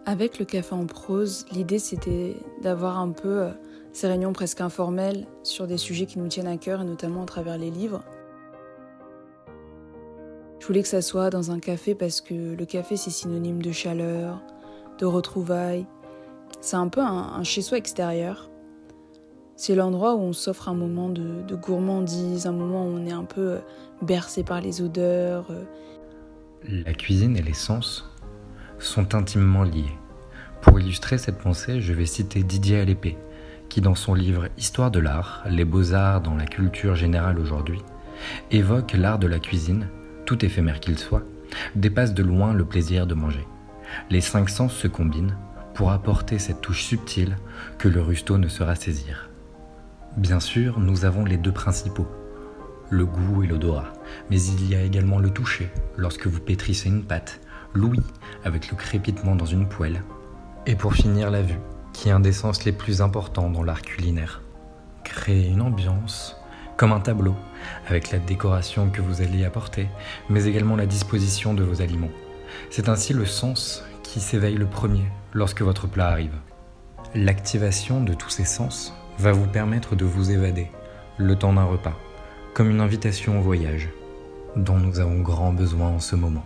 Avec le café en prose, l'idée c'était d'avoir un peu ces réunions presque informelles sur des sujets qui nous tiennent à cœur et notamment à travers les livres. Je voulais que ça soit dans un café parce que le café c'est synonyme de chaleur, de retrouvailles. C'est un peu un chez-soi extérieur. C'est l'endroit où on s'offre un moment de gourmandise, un moment où on est un peu bercé par les odeurs. La cuisine et les sens sont intimement liés. Pour illustrer cette pensée, je vais citer Didier Alépée, qui dans son livre Histoire de l'art, les beaux-arts dans la culture générale aujourd'hui, évoque l'art de la cuisine, tout éphémère qu'il soit, dépasse de loin le plaisir de manger. Les 5 sens se combinent pour apporter cette touche subtile que le rusto ne saura saisir. Bien sûr, nous avons les 2 principaux, le goût et l'odorat, mais il y a également le toucher, lorsque vous pétrissez une pâte, l'ouïe, avec le crépitement dans une poêle, et pour finir la vue, qui est un des sens les plus importants dans l'art culinaire. Créer une ambiance, comme un tableau, avec la décoration que vous allez apporter, mais également la disposition de vos aliments. C'est ainsi le sens qui s'éveille le premier lorsque votre plat arrive. L'activation de tous ces sens va vous permettre de vous évader, le temps d'un repas, comme une invitation au voyage, dont nous avons grand besoin en ce moment.